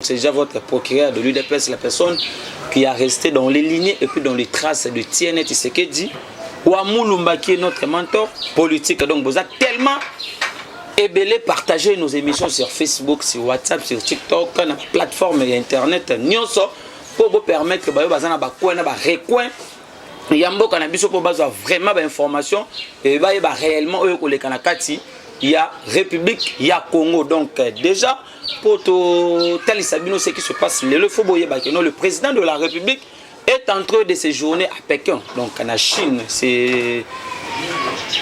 C'est déjà votre procureur de l'UDPS, la personne qui a resté dans les lignées et puis dans les traces de Tiene Tshisekedi. Ouamoulumba qui est notre mentor politique. Donc vous êtes tellement ébélé partager nos émissions sur Facebook, sur WhatsApp, sur TikTok, sur la plateforme internet, pour vous permettre que vous ayez un recoin. Il y a vraiment d'informations et réellement il y a République, il y a Congo. Donc déjà, pour tout tel Sabino, ce qui se passe, le président de la République est en train de séjourner à Pékin, donc en Chine. C'est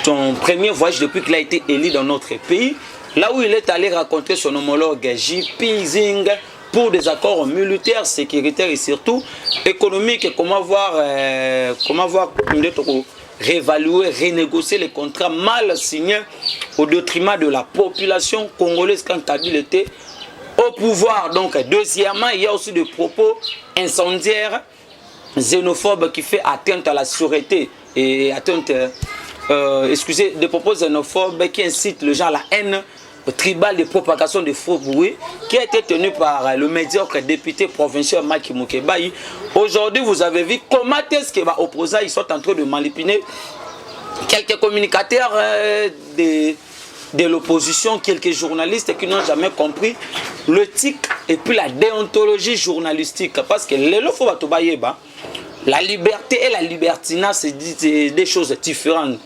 son premier voyage depuis qu'il a été élu dans notre pays, là où il est allé rencontrer son homologue JP Zing pour des accords militaires, sécuritaires et surtout économiques. Comment voir réévaluer, renégocier les contrats mal signés au détriment de la population congolaise quand Kabila était au pouvoir. Donc deuxièmement, il y a aussi des propos incendiaires, xénophobes qui fait atteinte à la sûreté et atteinte, des propos xénophobes qui incitent les gens à la haine tribal de propagation de faux bruits qui a été tenu par le médiocre député provincial Maki Mukebayi. Aujourd'hui, vous avez vu comment est-ce que les opposants ils sont en train de manipuler quelques communicateurs de l'opposition, quelques journalistes qui n'ont jamais compris l'éthique et puis la déontologie journalistique. Parce que la liberté et la libertinage, c'est des choses différentes.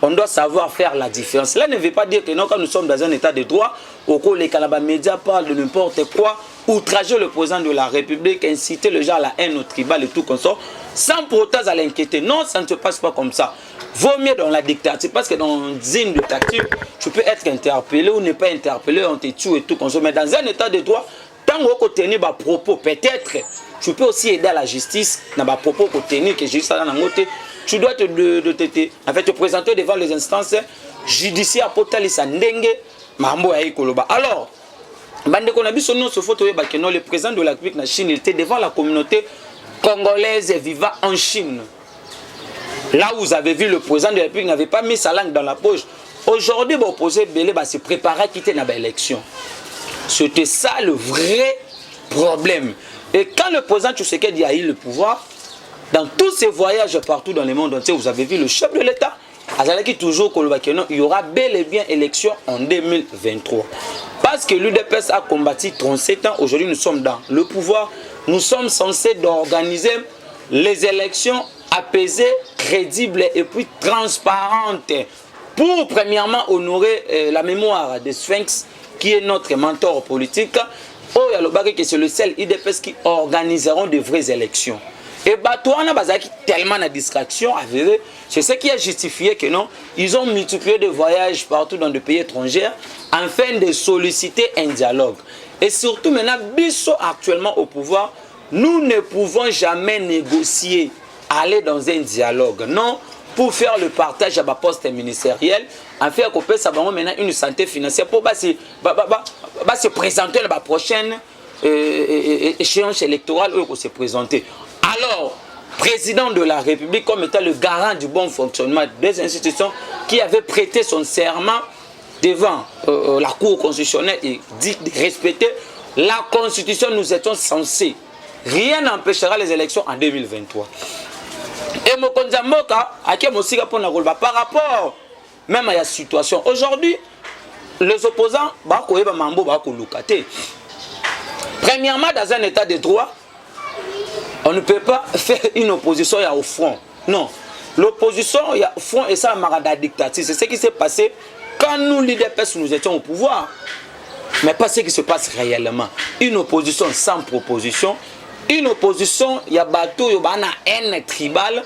On doit savoir faire la différence. Cela ne veut pas dire que non, quand nous sommes dans un état de droit, au cours les médias parlent de n'importe quoi, outrager le président de la République, inciter le gens à la haine au tribal et tout comme ça, sans pour autant à l'inquiéter. Non, ça ne se passe pas comme ça. Vaut mieux dans la dictature, parce que dans une dictature, tu peux être interpellé ou ne pas interpellé, on te tue et tout comme ça. Mais dans un état de droit, tant que tu tenir des propos, peut-être, tu peux aussi aider à la justice, dans des propos pour tenir que justice dans la tu dois te présenter devant les instances judiciaires pour tali sandenge mambo ya ikoloba. Alors, bande qu'on a vu son nom sur photo le président de la République na Chine, il était devant la communauté congolaise vivant en Chine. Là où vous avez vu le président de la République n'avait pas mis sa langue dans la poche. Aujourd'hui, l'opposé Belé se préparer à quitter l'élection. C'était ça le vrai problème. Et quand le président Tshisekedi a eu le pouvoir, dans tous ces voyages partout dans le monde entier, vous avez vu le chef de l'État, qui toujours il y aura bel et bien élection en 2023. Parce que l'UDPS a combattu 37 ans, aujourd'hui nous sommes dans le pouvoir, nous sommes censés d'organiser les élections apaisées, crédibles et puis transparentes pour premièrement honorer la mémoire de Sphinx qui est notre mentor politique. C'est le seul UDPS qui organiseront de vraies élections. Et Batouana Bazaki tellement de distraction, c'est ce qui a justifié que non, ils ont multiplié des voyages partout dans des pays étrangers afin de solliciter un dialogue. Et surtout maintenant, Bisso actuellement au pouvoir, nous ne pouvons jamais négocier, aller dans un dialogue. Non, pour faire le partage à ma poste ministériel, en fait qu'on peut savoir maintenant une santé financière pour se présenter à la prochaine échéance électorale où on s'est présenté. Alors, président de la République, comme étant le garant du bon fonctionnement des institutions, qui avait prêté son serment devant la Cour constitutionnelle et dit de respecter la Constitution, nous étions censés. Rien n'empêchera les élections en 2023. Et Mokonzamoka, par rapport même à la situation, aujourd'hui, les opposants, premièrement, dans un état de droit, on ne peut pas faire une opposition au front. Non. L'opposition au front et ça, marada dictature. C'est ce qui s'est passé quand nous, l'UDPS, nous étions au pouvoir. Mais pas ce qui se passe réellement. Une opposition sans proposition. Une opposition, il y a bateau, il y a une haine tribale.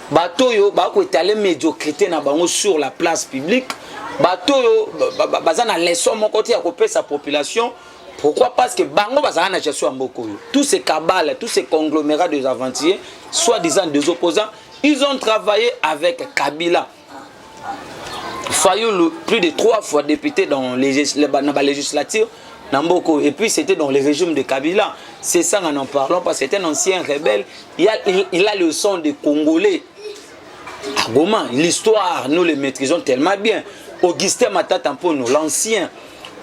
Bateau, il y a une médiocrité sur la place publique. Bateau, il y a une leçon mon côté à couper sa population. Pourquoi? Parce que Bango Bazana gestion Mboko, tous ces cabales, tous ces conglomérats des aventuriers, soi-disant des opposants, ils ont travaillé avec Kabila. Fayou plus de 3 fois député dans les législatures Namboko, et puis c'était dans le régime de Kabila. C'est ça en parlant parce que c'est un ancien rebelle. Il a le son des Congolais. À Goma, l'histoire, nous le maîtrisons tellement bien. Augustin Matata Mpono, l'ancien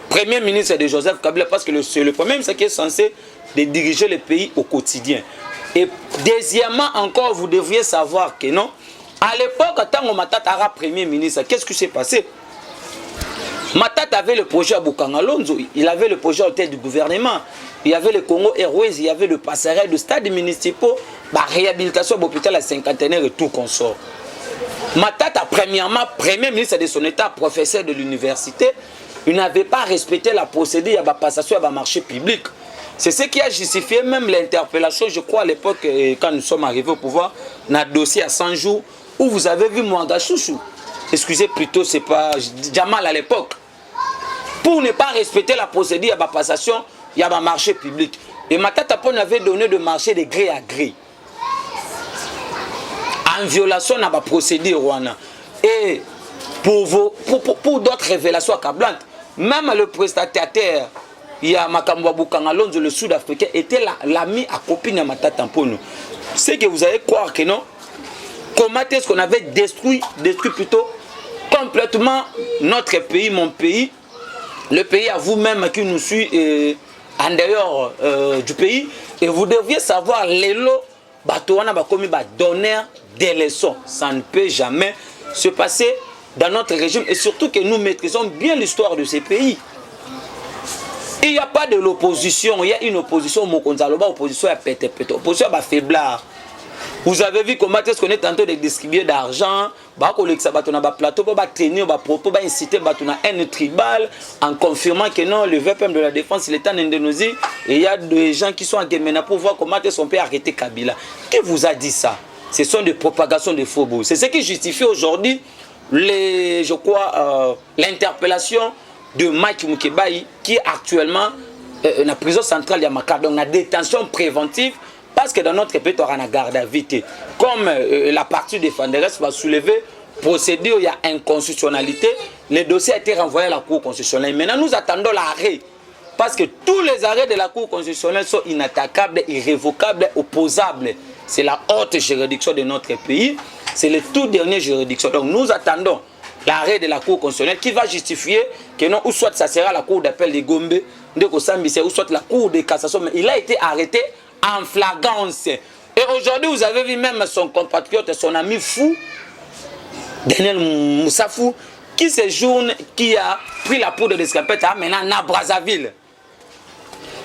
Premier ministre de Joseph Kabila, parce que c'est le premier ministre qui est censé de diriger le pays au quotidien. Et deuxièmement, encore, vous devriez savoir que non, à l'époque, quand Matata era premier ministre, qu'est-ce qui s'est passé? Matata avait le projet à Bukangalonzo, il avait le projet au tête du gouvernement, il y avait le Congo Airways, il y avait le passerelle de stade municipaux, la réhabilitation de l'hôpital à cinquantenaire et tout consort. Matata, premièrement, premier ministre de son état, professeur de l'université, il n'avait pas respecté la procédure de la passation à la marché public. C'est ce qui a justifié même l'interpellation, je crois, à l'époque, quand nous sommes arrivés au pouvoir, dans le dossier à 100 jours, où vous avez vu Mwanga Chouchou. Excusez plutôt, c'est pas Jamal à l'époque. Pour ne pas respecter la procédure de la passation, il y a un marché public. Et Matata Pon avait donné de marché de gré à gré. En violation de la procédure. Et pour d'autres révélations accablantes, même le prestataire, il y a Makambo Bukangalonzo, le Sud-Africain, était l'ami à copine de Matata Pon. C'est que vous allez croire que non. Comment est-ce qu'on avait détruit plutôt complètement notre pays, mon pays, le pays à vous-même qui nous suit en dehors du pays. Et vous deviez savoir, les lots, Batouana va commis donner des leçons. Ça ne peut jamais se passer dans notre régime. Et surtout que nous maîtrisons bien l'histoire de ces pays. Il n'y a pas de l'opposition. Il y a une opposition, Mokonzaloba, opposition à pété, opposition à faiblard. Vous avez vu comment est-ce qu'on est en train de distribuer d'argent, plateau, tenir, inciter un haine tribale en confirmant que non, le VPM de la défense, il est en Indonésie et il y a des gens qui sont en Guémena pour voir comment est-ce qu'on peut arrêter Kabila. Qui vous a dit ça? Ce sont des propagations de faux bouts. C'est ce qui justifie aujourd'hui, je crois, l'interpellation de Mike Mukebai qui est actuellement dans la prison centrale de Yamakar, donc la détention préventive. Parce que dans notre pays, on a une garde à vite. Comme la partie défenderesse va soulever procédure, il y a inconstitutionnalité, le dossier a été renvoyé à la Cour constitutionnelle. Maintenant, nous attendons l'arrêt. Parce que tous les arrêts de la Cour constitutionnelle sont inattaquables, irrévocables, opposables. C'est la haute juridiction de notre pays. C'est le tout dernier juridiction. Donc nous attendons l'arrêt de la Cour constitutionnelle qui va justifier que non, ou soit ça sera la Cour d'appel de Gombe, ou soit la Cour de cassation. Mais il a été arrêté en flagrance. Et aujourd'hui, vous avez vu même son compatriote, son ami fou, Daniel Moussafou, qui séjourne, qui a pris la poudre d'escapette maintenant à Brazzaville.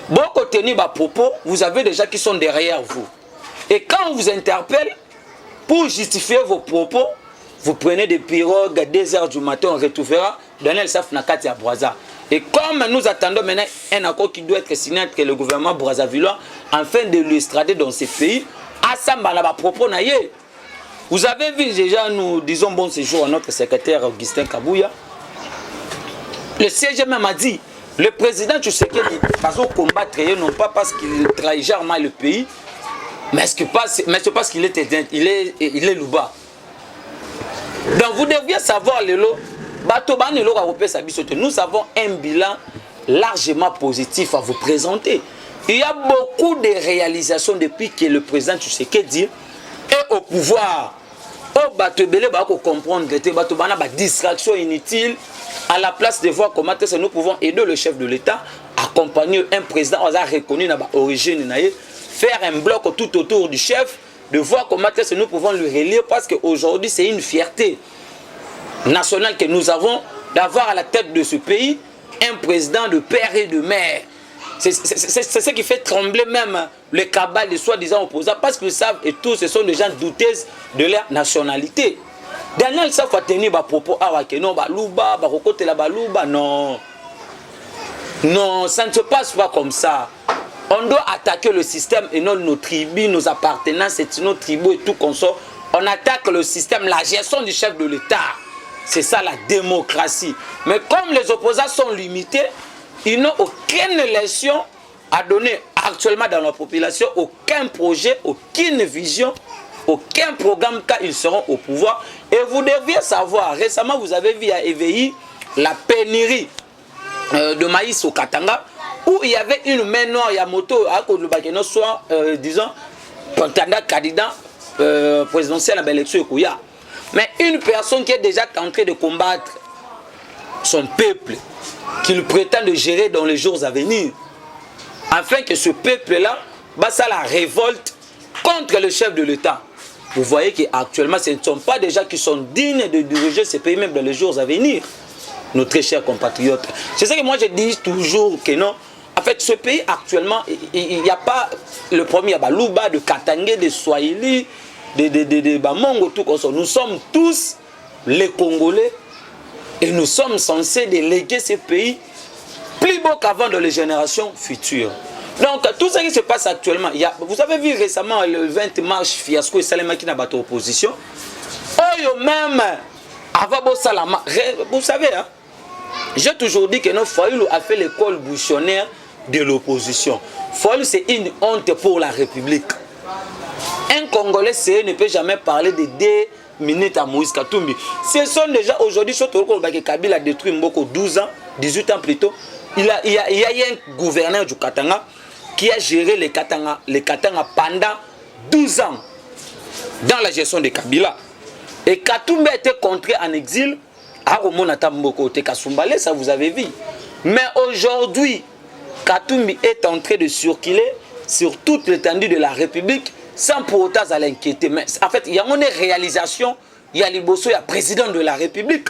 Beaucoup tenu bas propos, vous avez des gens qui sont derrière vous. Et quand on vous interpelle, pour justifier vos propos, vous prenez des pirogues à 2 h du matin, on retrouvera Daniel Saf Nakati à Brazza. Et comme nous attendons maintenant un accord qui doit être signé entre le gouvernement brazzavillois afin de l'extrader dans ces pays, à Sambala propos naïe. Vous avez vu déjà, nous disons bon séjour à notre secrétaire Augustin Kabouya. Le siège même a dit, le président Tshisekedi va combattre non pas parce qu'il trahit mal le pays, mais c'est parce qu'il est louba. Donc vous deviez savoir les lots. Nous avons un bilan largement positif à vous présenter. Il y a beaucoup de réalisations depuis que le président Tshisekedi est au pouvoir. Comprendre que distraction inutile à la place de voir comment nous pouvons aider le chef de l'État, accompagner un président reconnu dans l'origine, faire un bloc tout autour du chef, de voir comment nous pouvons le relire parce qu'aujourd'hui c'est une fierté nationale que nous avons d'avoir à la tête de ce pays un président de père et de mère. C'est ce qui fait trembler même les cabales de soi-disant opposants parce qu'ils savent et tous ce sont des gens douteux de leur nationalité. Daniel Saf a tenu des propos que non, balouba, barokote la balouba, non. Non, ça ne se passe pas comme ça. On doit attaquer le système et non nos tribus, nos appartenances, et nos tribus et tout qu'on sort. On attaque le système, la gestion du chef de l'État. C'est ça la démocratie. Mais comme les opposants sont limités, ils n'ont aucune leçon à donner actuellement dans la population, aucun projet, aucune vision, aucun programme quand ils seront au pouvoir. Et vous deviez savoir, récemment vous avez vu à EVI la pénurie de maïs au Katanga, où il y avait une main noire, il y a moto, à cause de soit, disons, candidat présidentiel à l'élection. Mais une personne qui est déjà en train de combattre son peuple qu'il prétend de gérer dans les jours à venir, afin que ce peuple-là basse à la révolte contre le chef de l'État. Vous voyez qu'actuellement, ce ne sont pas des gens qui sont dignes de diriger ce pays même dans les jours à venir, nos très chers compatriotes. C'est ça que moi je dis toujours que non. En fait, ce pays actuellement, il n'y a pas le premier, il y a Balouba, de Katangé, de Swahili, de Bamongo, tout comme ça. Nous sommes tous les Congolais et nous sommes censés léguer ce pays plus beau qu'avant dans les générations futures. Donc, tout ce qui se passe actuellement, vous avez vu récemment le 20 mars, fiasco et Salema qui n'a pas d'opposition. Oh, même, avant Salama, vous savez, hein, j'ai toujours dit que notre Fayoulou a fait l'école bouchonnaire de l'opposition. Fayoulou, c'est une honte pour la République. Un Congolais ne peut jamais parler de 2 minutes à Moïse Katumbi. Ce sont déjà aujourd'hui, surtout que Kabila a détruit Mboko 12 ans, 18 ans plus tôt. Il y a un gouverneur du Katanga qui a géré les Katanga pendant 12 ans dans la gestion de Kabila. Et Katumbi a été contré en exil à Romonata Mboko, Tekasumbale, ça vous avez vu. Mais aujourd'hui, Katumbi est en train de circuler sur toute l'étendue de la République sans pour autant l'inquiéter. Mais en fait, il y a une réalisation, il y a Liboso, il y a président de la République.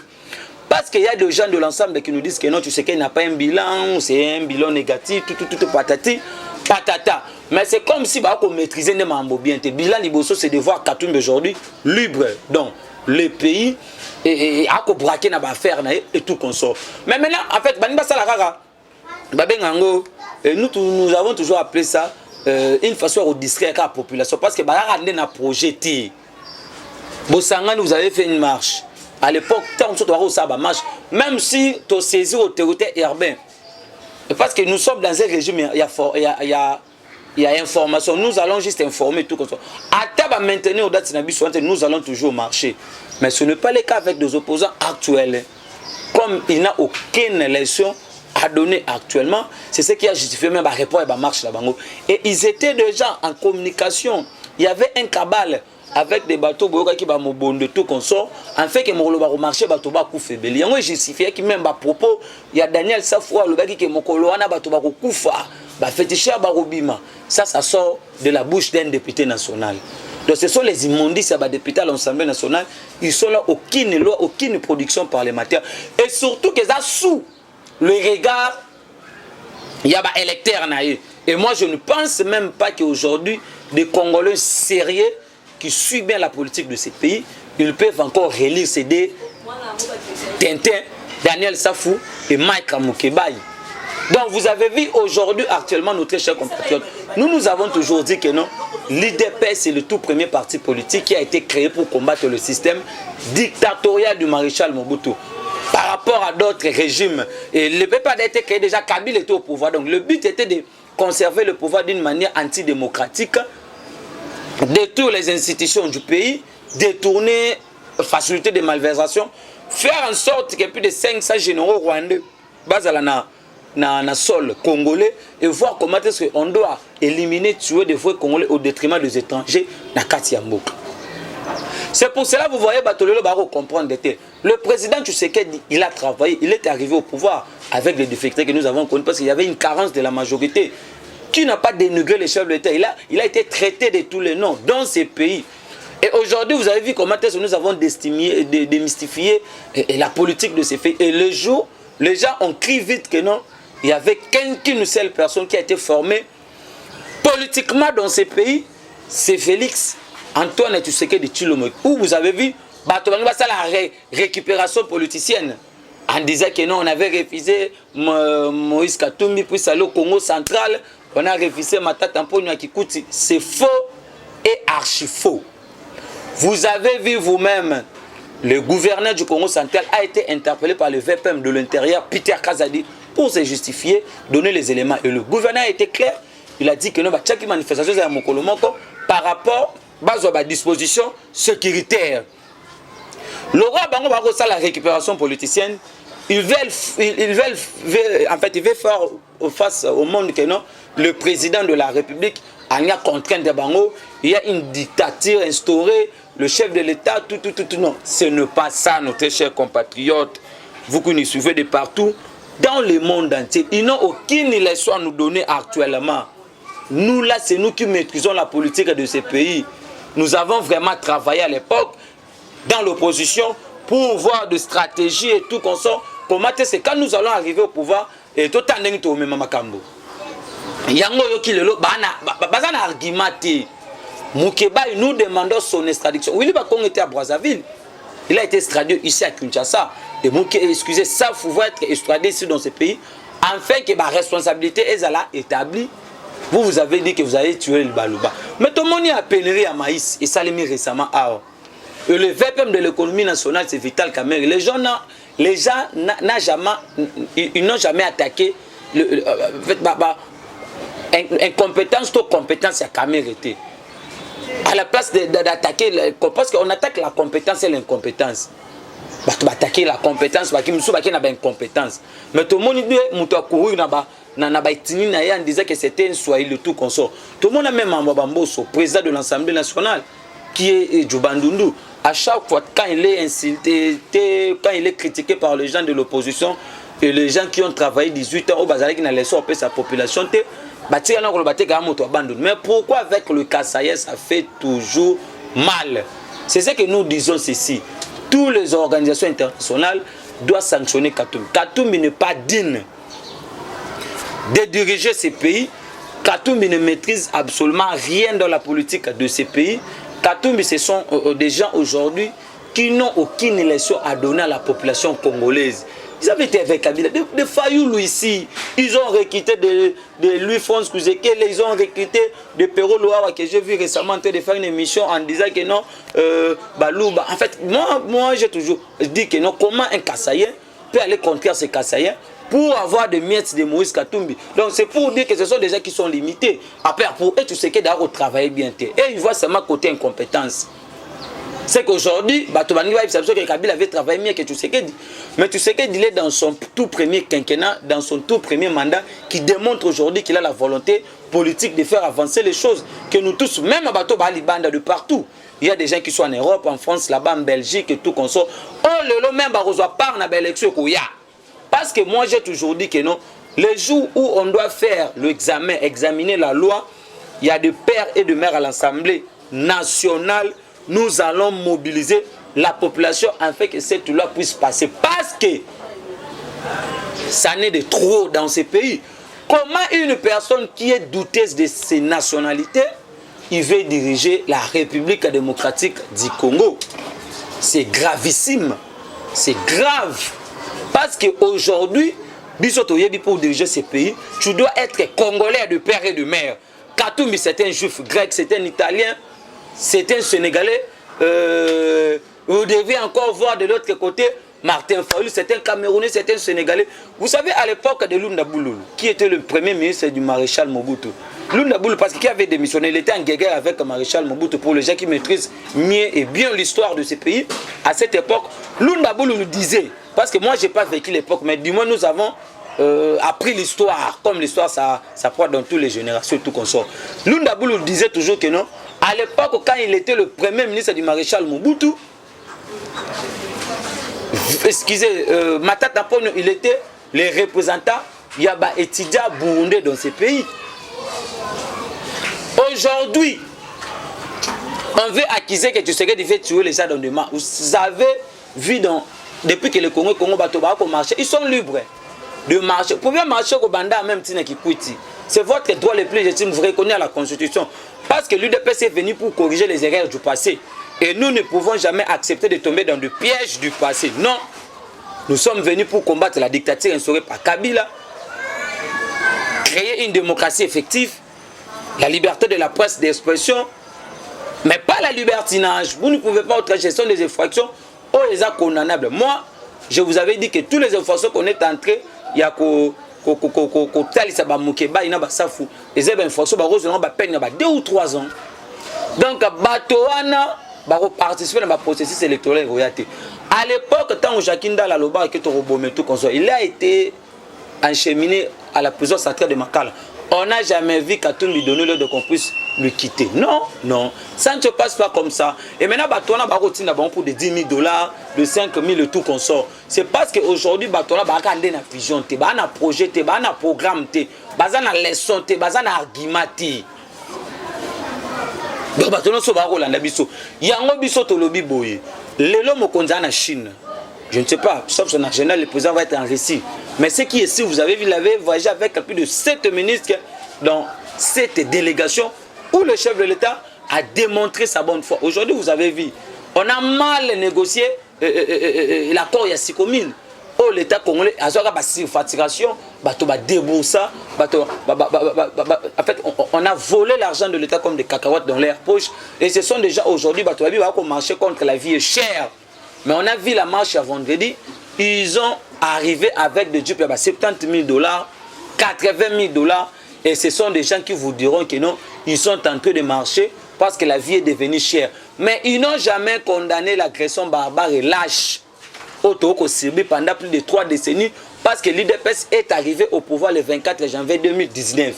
Parce qu'il y a des gens de l'ensemble qui nous disent que non, tu sais qu'il n'a pas un bilan, c'est un bilan négatif, tout, patati, patata. Mais c'est comme si on maîtrisait les membres bien. Le bilan Liboso, c'est de voir Katumbi aujourd'hui libre dans le pays et à braquer na affaire et tout consort. Mais maintenant, en fait, nous avons toujours appelé ça une façon de distraire la population parce que a projeté. Bossangani, vous avez fait une marche. À l'époque, marche, même si tu as saisi l'autorité urbaine. Parce que nous sommes dans un régime, il y a information. Nous allons juste informer tout comme ça. À table maintenir aux dates nous allons toujours marcher. Mais ce n'est pas le cas avec des opposants actuels. Comme il n'y a aucune élection à donner actuellement, c'est ce qui a justifié même la réponse à la marche là-bas. Et ils étaient déjà en communication. Il y avait un cabal avec des bateaux qui va de tout consort en fait que mon marché bateau ba kufa beli yango justifié qui même ba propos il y a Daniel Safwa le baki que mokolo wana bateau ba kufa ba féticher ba robima ça sort de la bouche d'un député national. Donc ce sont les immondices à députés à l'Assemblée nationale, ils sont là aucune loi, aucune production parlementaire et surtout que ça sous le regard il y a des électeurs naïfs. Et moi je ne pense même pas qu'aujourd'hui des Congolais sérieux qui suivent bien la politique de ces pays, ils peuvent encore relire ces deux Tintin, Daniel Safou et Mike Amukebaï. Donc vous avez vu aujourd'hui actuellement nos très chers compatriotes. Nous avons toujours dit que non, l'IDPS c'est le tout premier parti politique qui a été créé pour combattre le système dictatorial du maréchal Mobutu. Par rapport à d'autres régimes, et le peuple a été créé déjà, Kabila était au pouvoir. Donc le but était de conserver le pouvoir d'une manière antidémocratique, détruire les institutions du pays, détourner, faciliter des malversations, faire en sorte que plus de 500 généraux rwandais basés na sol congolais et voir comment est-ce qu'on doit éliminer, tuer des vrais Congolais au détriment des étrangers dans Katiamboka. C'est pour cela que vous voyez Batolelo Baro comprendre. Le président Tshisekedi, il a travaillé, il est arrivé au pouvoir avec les difficultés que nous avons connues parce qu'il y avait une carence de la majorité. Qui n'a pas dénigré les chefs de l'État. Il a été traité de tous les noms dans ces pays. Et aujourd'hui, vous avez vu comment nous avons démystifié la politique de ces pays. Et le jour, les gens ont crié vite que non, il y avait qu'une seule personne qui a été formée politiquement dans ces pays, c'est Félix Antoine Tshisekedi Tshilombo. Où vous avez vu, la récupération politicienne. En disant que non, on avait refusé Moïse Katumbi, puis aller au Congo central. On a refusé Matata Mponyo Kikuti. C'est faux et archi faux. Vous avez vu vous-même, le gouverneur du Congo central a été interpellé par le VPM de l'intérieur, Peter Kazadi, pour se justifier, donner les éléments. Et le gouverneur a été clair. Il a dit que non, chaque manifestation est à Mokolomoko par rapport à la disposition sécuritaire. Le roi Bango va faire la récupération politicienne. Ils veulent faire face au monde que non, le président de la République a une contrainte de Bango, il y a une dictature instaurée, le chef de l'État, tout. Non, ce n'est pas ça, nos très chers compatriotes. vous qui nous suivez de partout, dans le monde entier, ils n'ont aucune leçon à nous donner actuellement. Nous, là, c'est nous qui maîtrisons la politique de ce pays. Nous avons vraiment travaillé à l'époque dans l'opposition pour voir des stratégies et tout comme ça. Comment c'est quand nous allons arriver au pouvoir et tout en train de même makambo. Yango yoki lelo bazana argumenté. Moukeba nous demandons son extradition. Willy Bakong était à Brazzaville. Il a été extradé ici à Kinshasa. Et Moukeba, excusez, ça faut être extradé ici dans ce pays afin que ma responsabilité est établie. Vous avez dit que vous avez tué le Balouba. Mais tout le monde a pénétré à Maïs et ça l'a mis récemment à et le VPM de l'économie nationale, c'est Vital Kamerhe. Les gens n'ont jamais attaqué incompétence ou compétence à Kamerhe. À la place d'attaquer, parce qu'on attaque la compétence et l'incompétence. On va attaquer la compétence, parce qu'il y a une incompétence. Mais tout le monde dit en disant que c'était un Swahili tout consort. Tout le monde a même un Bamboso, président de l'Assemblée nationale, qui est Djoubandundu. À chaque fois, quand il est insulté, quand il est critiqué par les gens de l'opposition et les gens qui ont travaillé 18 ans au Bazar qui n'a laissé sa population, mais pourquoi avec le Kassaïen ça fait toujours mal? C'est ce que nous disons ceci. Toutes les organisations internationales doivent sanctionner Katumbi. Katumbi n'est pas digne de diriger ces pays. Katumbi ne maîtrise absolument rien dans la politique de ces pays. Katumbi, ce sont des gens aujourd'hui qui n'ont aucune leçon à donner à la population congolaise. Ils avaient été avec Kabila, de Fayoulou ici. Ils ont recruté de Louis-François Kouzekele, ils ont recruté de Perrault Loara que j'ai vu récemment en train de faire une émission en disant que non, Balouba. En fait, moi j'ai toujours dit que non, comment un Kassaïen peut aller contre ces Kassaïens pour avoir des miettes de Moïse Katumbi. Donc c'est pour dire que ce sont des gens qui sont limités. Après, pour eux, tu sais que d'ailleurs, travailler bien. Et ils voient seulement côté incompétence. C'est qu'aujourd'hui, Kabila avait travaillé mieux que Tshisekedi. Mais Tshisekedi, il est dans son tout premier quinquennat, dans son tout premier mandat, qui démontre aujourd'hui qu'il a la volonté politique de faire avancer les choses. Que nous tous, même à Bato Balibanda de partout, il y a des gens qui sont en Europe, en France, là-bas, en Belgique et tout comme ça. Oh, le même Barozoa part dans l'élection. Parce que moi, j'ai toujours dit que non, les jours où on doit faire l'examen, examiner la loi, il y a des pères et de mères à l'Assemblée nationale. Nous allons mobiliser la population afin que cette loi puisse passer. Parce que ça n'est de trop dans ces pays. Comment une personne qui est douteuse de ses nationalités, il veut diriger la République démocratique du Congo? C'est gravissime. C'est grave. Parce qu'aujourd'hui, pour diriger ces pays, tu dois être congolais de père et de mère. Katumbi, c'est un juif grec, c'est un italien. C'est un Sénégalais. Vous devez encore voir de l'autre côté Martin Fayulu, c'est un Camerounais, c'est un Sénégalais. Vous savez, à l'époque de Lunda Boulou, qui était le premier ministre du maréchal Mobutu. Lunda Boulou, parce qu'il avait démissionné, il était en guerre avec le maréchal Mobutu. Pour les gens qui maîtrisent mieux et bien l'histoire de ces pays, à cette époque, Lunda Boulou nous disait, parce que moi, je n'ai pas vécu l'époque, mais du moins, nous avons appris l'histoire, comme l'histoire, ça prend dans toutes les générations, tout comme ça. Lunda Boulou disait toujours que non. À l'époque, quand il était le premier ministre du maréchal Mobutu, excusez, Matata Ponyo, il était le représentant, il y a des étudiants burundais dans ces pays. Aujourd'hui, on veut accuser que tu sais que tu fais tuer les gens dans des mains. Vous avez vu, depuis que le Congo Batoba a marché, ils sont libres de marcher. Vous pouvez marcher au Banda même si qui quitte. C'est votre droit le plus légitime, vous reconnaissez la Constitution. Parce que l'UDPS est venu pour corriger les erreurs du passé. Et nous ne pouvons jamais accepter de tomber dans le piège du passé. Non. Nous sommes venus pour combattre la dictature instaurée par Kabila. Créer une démocratie effective. La liberté de la presse d'expression. Mais pas la libertinage. Vous ne pouvez pas outrager. Ce sont des infractions. Oh, les actes condamnables. Moi, je vous avais dit que tous les infractions qu'on est entrés, il y a kotalisa ba mukeba ina ba safu ezeba infraction ba rose ba peine ba 2 ou 3 ans. Donc bato wana ba participer dans le processus électoral royauté. À l'époque tant Jakinda la loba que to robomé tout comme ça, il a été encheminé à la prison centrale de Makala. On n'a jamais vu Katumbi donner l'ordre qu'on puisse le quitter. Non, non. Ça ne se passe pas comme ça. Et maintenant, on a pour de 10 000 $, de 5 000 le tout qu'on sort. C'est parce qu'aujourd'hui, on a une vision, on a un projet, on a un programme, on a une leçon, on a un argument. Donc, on a un biso. Il y a un biso to lobi boye. Lelo mokonza na Chine. Je ne sais pas, sauf son agenda, le président va être en récit. Mais ce qui est ici, vous avez vu, il avait voyagé avec plus de 7 ministres dans cette délégation où le chef de l'État a démontré sa bonne foi. Aujourd'hui, vous avez vu, on a mal négocié l'accord Yassikomine. Oh, l'État congolais a une surfacturation, en fait, on a volé l'argent de l'État comme des cacahuètes dans leur poche. Et ce sont déjà aujourd'hui, on marcher contre la vie est chère. Mais on a vu la marche à vendredi, ils ont arrivé avec des dupes à 70 000 $, 80 000 $. Et ce sont des gens qui vous diront que non, ils sont en train de marcher parce que la vie est devenue chère. Mais ils n'ont jamais condamné l'agression barbare et lâche au Sirbi pendant plus de 3 décennies parce que l'IDPS est arrivé au pouvoir le 24 janvier 2019.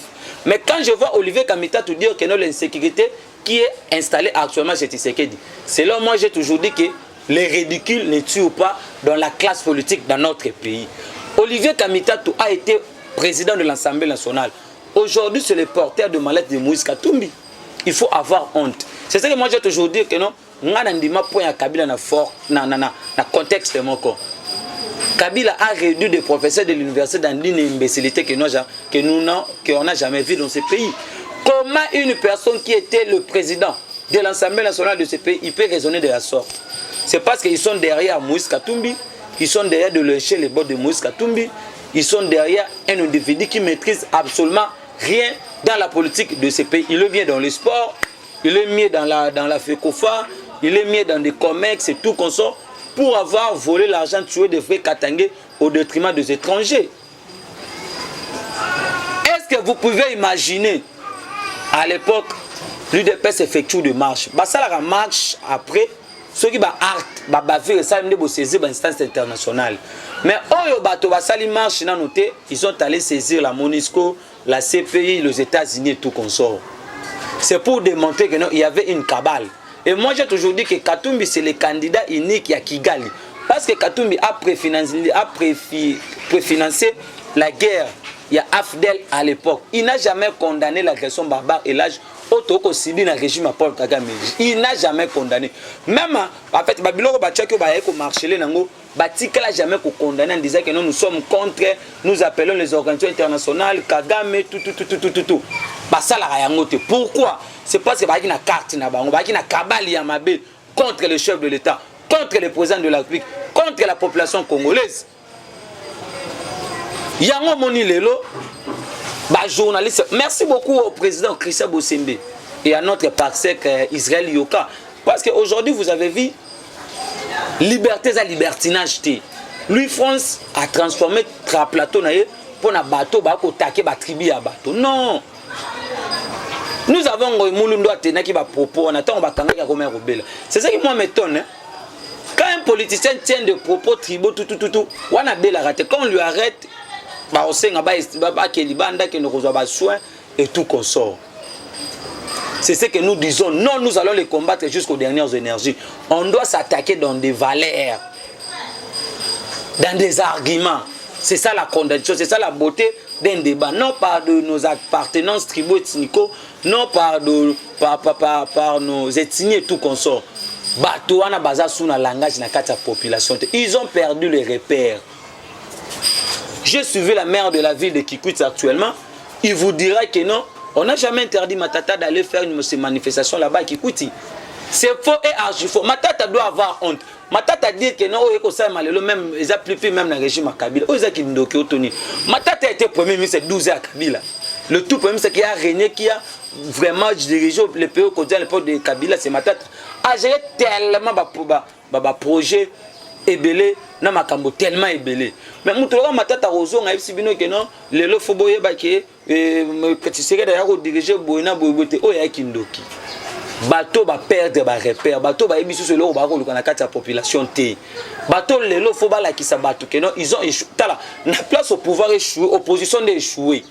Mais quand je vois Olivier Kamita te dire que non, l'insécurité qui est installée actuellement chez Tshisekedi, selon moi, j'ai toujours dit que les ridicules ne tuent pas dans la classe politique dans notre pays. Olivier Kamitatou a été président de l'Assemblée nationale. Aujourd'hui, c'est le porteur de mallette de Moïse Katumbi. Il faut avoir honte. C'est ça que moi j'ai toujours dit que non, on a un point à Kabila dans le contexte de mon corps. Kabila a réduit des professeurs de l'université dans une imbécilité qu'on n'a jamais vu dans ce pays. Comment une personne qui était le président de l'Assemblée nationale de ce pays, il peut raisonner de la sorte? C'est parce qu'ils sont derrière Moïse Katumbi, ils sont derrière de lâcher les bords de Moïse Katumbi, ils sont derrière un individu qui maîtrise absolument rien dans la politique de ce pays. Il est mis dans le sport, il est mis dans la FECOFA, il est mis dans des comex et tout comme ça, pour avoir volé l'argent tué des vrais Katangais au détriment des étrangers. Est-ce que vous pouvez imaginer, à l'époque, l'UDPS effectue des marches. Ça la marche après, ceux qui ba art, saisir l'instance internationale. Mais marche, ils sont allés saisir la MONUSCO, la CPI, les États-Unis et tout consort. C'est pour démontrer qu'il y avait une cabale. Et moi j'ai toujours dit que Katumbi c'est le candidat unique à Kigali. Parce que Katumbi a préfinancé la guerre. Il y a Afdel à l'époque. Il n'a jamais condamné l'agression barbare et l'âge auto ciblé dans le régime à Paul Kagame. Il n'a jamais condamné. Même en fait, Babylone Bachako Bayeko Marchelé Nango, Batika n'a jamais condamné en disant que nous sommes contre, nous appelons les organisations internationales, Kagame, tout. Ça la rayangote. Pourquoi? C'est parce que Baki na carte na bango, Baki na kabali ya mabe contre le chef de l'État, contre le président de la République, contre la population congolaise. Yango Moni Lelo, journaliste. Merci beaucoup au président Christian Bosembe et à notre parsec Israël Yoka. Parce qu'aujourd'hui, vous avez vu, liberté à libertinage. Lui, France a transformé Traplateau pour un bateau pour attaquer la tribu à bateau. Non. Nous avons Mouloundo Atena qui va propos, on attend Romain Robel. C'est ça qui moi m'étonne. Quand un politicien tient des propos tribaux, on a la raté. Quand on lui arrête, on sait qu'il nous reçoit soin et tout qu'on sort. C'est ce que nous disons. Non, nous allons les combattre jusqu'aux dernières énergies. On doit s'attaquer dans des valeurs, dans des arguments. C'est ça la condamnation, c'est ça la beauté d'un débat. Non par de nos appartenances tribaux ethniques, non par nos ethnies et tout qu'on sort. Batouana baza sous la langage na kata population. Ils ont perdu les repères. J'ai suivi la maire de la ville de Kikwit actuellement. Il vous dira que non, on n'a jamais interdit Matata d'aller faire une manifestation là-bas à Kikwiti. C'est faux et archi faux. Matata doit avoir honte. Matata dit que non, même ils ont plus même dans le régime à Kabila. Matata a été premier ministre 12 ans à Kabila. Le tout premier ministre qui a régné, qui a vraiment dirigé le pays au quotidien, l'époque de Kabila, c'est Matata. A géré tellement de projets ébélés, tellement ébélés. Mais Moutoura Matata Rozo, on a vu que non, les lots Foboye Baké, tu serais d'ailleurs dirigé Boina Boyote, Oyakindoki. Bateau va perdre des repères, bateau va émisser sur l'eau, la population. Bateau, les lots, faut pas qui s'abattent. Ils ont échoué. La place au pouvoir échoué, opposition d'échouer.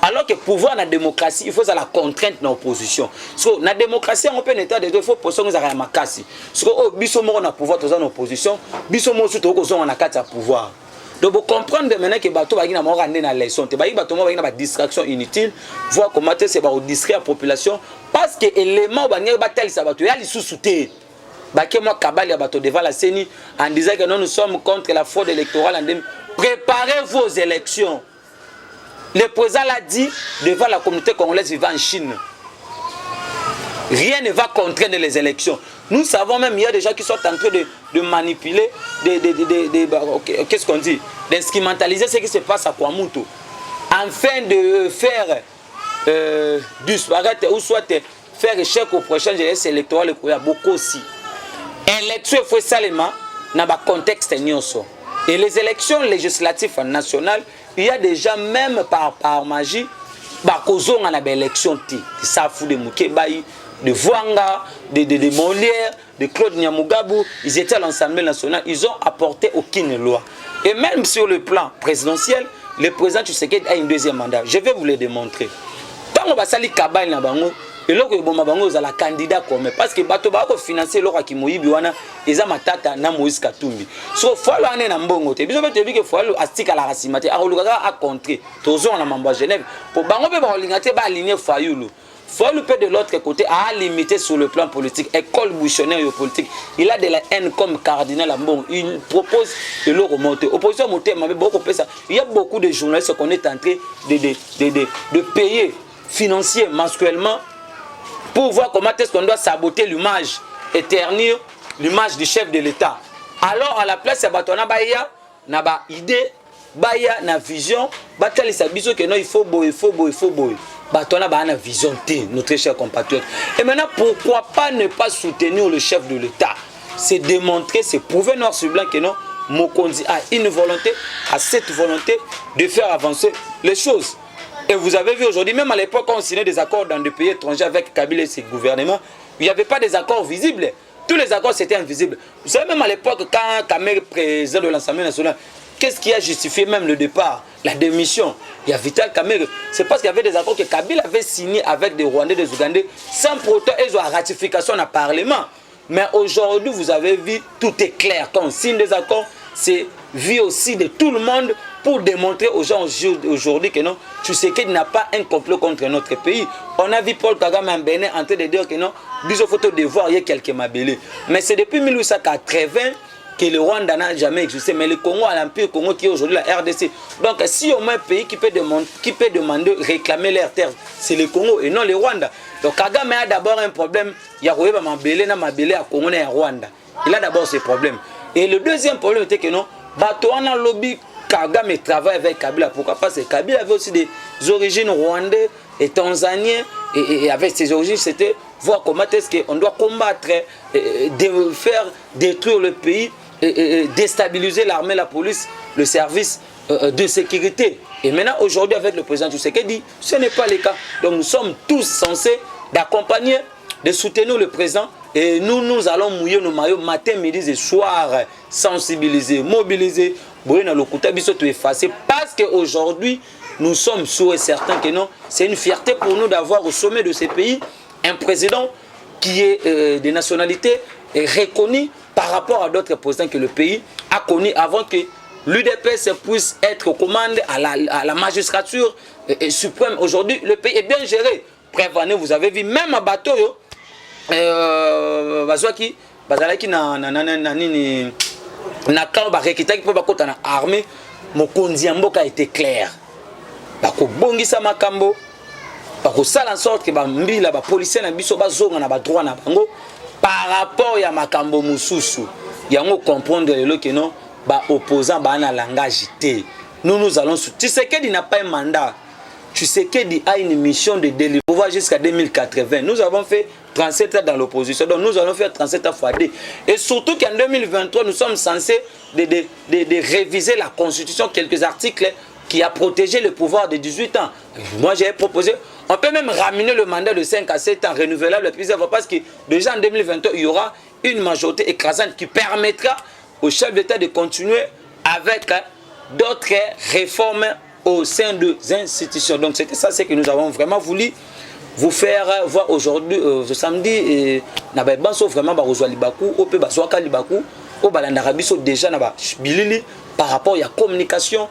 Alors que pouvoir dans la démocratie, il faut ça la contrainte dans l'opposition. Dans la démocratie, on peut état de il faut poser à makasi. Parce que biso mo na pouvoir dans l'opposition, biso mo surtout qu'on a carte à pouvoir. Donc vous comprenez maintenant que bateau va na mo rendre na leçon, te ba bateau mo va na distraction inutile, voir comment c'est ba distraire la population parce que élément ba ba tel ça bateau ya li sous-souté. Baké moi kabali ya bateau devant la CENI en disant que nous sommes contre la fraude électorale. Préparez vos élections. Le président l'a dit devant la communauté congolaise vivant en Chine. Rien ne va contraindre les élections. Nous savons même qu'il y a des gens qui sont en train de manipuler, qu'est-ce qu'on dit, d'instrumentaliser ce qui se passe à Kwamutu, afin de faire disparaître ou soit faire échec aux prochaines élections électorales. Il y a beaucoup aussi. Élection, il faut seulement dans le contexte. Et les élections législatives nationales, il y a déjà même par magie, ils ont une élection. Ça fout de Mukebaï, de Vuanga, de Molière, de Claude Nyamugabou. Ils étaient à l'Assemblée nationale, ils ont apporté aucune loi. Et même sur le plan présidentiel, le président Tshisekedi a un deuxième mandat. Je vais vous le démontrer. Quand on va salir Kabay Nabango, et là, on a la candidat comme parce que bato ba ko financer lora ki moyibi wana eza matata na Moïse Katumbi. So faut aller na mbongo te. Biso te bi que faut aller astika la rasimate. A oluka a contrer. Tozo na mambo Genève. Pour bango be ba olingate ba aligner Fayulu. Faut le de l'autre côté à limiter sur le plan politique. École bouchonnaire politique. Il a de la haine comme cardinal Ambon. Il propose de le remonter. Opposition monter mais beaucoup ça. Il y a beaucoup de journalistes qu'on est en train de payer financier mensuellement pour voir comment est-ce qu'on doit saboter l'image, éternir l'image du chef de l'État. Alors, à la place, il y a une idée, une vision, il faut beau, il faut beau, il faut beau. On a une vision, notre cher compatriote. Et maintenant, pourquoi pas ne pas soutenir le chef de l'État? C'est démontrer, c'est prouver noir sur blanc que non, Mokonzi a une volonté, a cette volonté de faire avancer les choses. Et vous avez vu aujourd'hui, même à l'époque, quand on signait des accords dans des pays étrangers avec Kabila et ses gouvernements, il n'y avait pas des accords visibles. Tous les accords, c'était invisible. Vous savez, même à l'époque, quand Kamere, président de l'Assemblée nationale, qu'est-ce qui a justifié même le départ, la démission? Il y a Vital Kamere. C'est parce qu'il y avait des accords que Kabila avait signés avec des Rwandais, des Ougandais, sans pour autant ils ont la ratification dans le Parlement. Mais aujourd'hui, vous avez vu, tout est clair. Quand on signe des accords, c'est vu aussi de tout le monde pour démontrer aux gens aujourd'hui que non, Tshisekedi n'a pas un complot contre notre pays. On a vu Paul Kagame en Bénin en train de dire que non, bisous photo de voir, il y a quelques mabélés. Mais c'est depuis 1880 que le Rwanda n'a jamais existé. Mais le Congo a l'Empire Congo qui est aujourd'hui la RDC. Donc si au moins un pays qui peut demander, réclamer leur terre, c'est le Congo et non le Rwanda. Donc Kagame a d'abord un problème. Il y a mabélé à Congo et à Rwanda. Il a d'abord ce problème. Et le deuxième problème était que non, Batouana lobby Kagame travaille avec Kabila. Pourquoi? Parce que Kabila avait aussi des origines rwandaises et tanzaniennes. Et avec ces origines, c'était voir comment est-ce qu'on doit combattre, faire détruire le pays, déstabiliser l'armée, la police, le service de sécurité. Et maintenant, aujourd'hui, avec le président Tshisekedi, ce n'est pas le cas. Donc nous sommes tous censés d'accompagner, de soutenir le président. Et nous allons mouiller nos maillots matin, midi et soir, sensibiliser, mobiliser. Parce qu'aujourd'hui, nous sommes sûrs et certains que non, c'est une fierté pour nous d'avoir au sommet de ces pays un président qui est de nationalité et reconnu par rapport à d'autres présidents que le pays a connus avant que l'UDPS puisse être aux commandes à la magistrature suprême. Aujourd'hui, le pays est bien géré. Prévenez, vous avez vu, même à bateau, bazwaki bazalaki na nini na quand ba rekitaki po bakota na armée mokonzi ya mboka était clair bako bongisa makambo bako sala en sorte que ba mbila ba policier na biso bazonga na ba droit na bango par rapport ya makambo mususu yango comprendre le que non ba opposant ba na langage té nous allons Tshisekedi n'a pas un mandat. Tshisekedi a une mission de délivrer jusqu'à 2080. Nous avons fait 37 ans dans l'opposition, donc nous allons faire 37 ans fois 2. Et surtout qu'en 2023, nous sommes censés de réviser la Constitution, quelques articles qui a protégé le pouvoir de 18 ans. Moi, j'ai proposé, on peut même ramener le mandat de 5 à 7 ans renouvelable plusieurs fois parce que déjà en 2023, il y aura une majorité écrasante qui permettra au chef d'État de continuer avec d'autres réformes au sein des institutions. Donc c'était ça, c'est que nous avons vraiment voulu vous faire voir aujourd'hui, ce samedi, et na ba banso vraiment ba rozwa libaku, ope ba zwaka libaku, o balanda rabiso déjà na ba bilili par rapport à la communication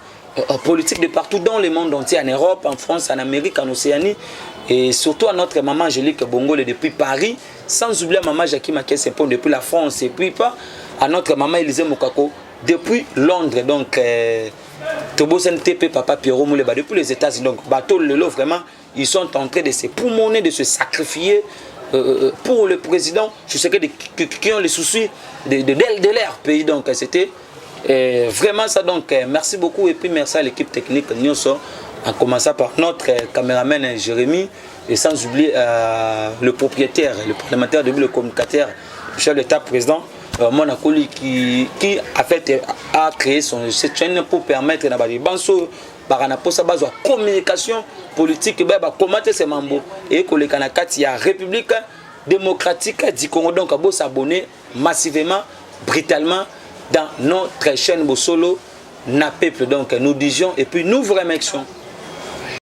politique de partout dans le monde entier, en Europe, en France, en Amérique, en Océanie, et surtout à notre maman Angélique Bongole depuis Paris, sans oublier maman Jackie Makesempon depuis la France, et puis pas à notre maman Élisée Mokako depuis Londres. Donc, Tobo SNTP, Papa Pierrot Mouleba depuis les États-Unis. Donc, bateau Lelo, vraiment, ils sont en train de se poumonner, de se sacrifier pour le président. Je sais que qui ont les soucis de leur pays. Donc, c'était vraiment ça. Donc, merci beaucoup et puis merci à l'équipe technique Nyonso, en commençant par notre caméraman Jérémy et sans oublier le propriétaire, le parlementaire, le communicateur, le chef d'État président Mona Koli qui a créé cette chaîne pour permettre à Banso Baranaposa base de communication politique comment ces membres et que les Kanakati a République démocratique du Congo. Donc à s'abonner massivement, brutalement dans notre chaîne Bosolo na peuple. Donc nous disions et puis nous vous remercions.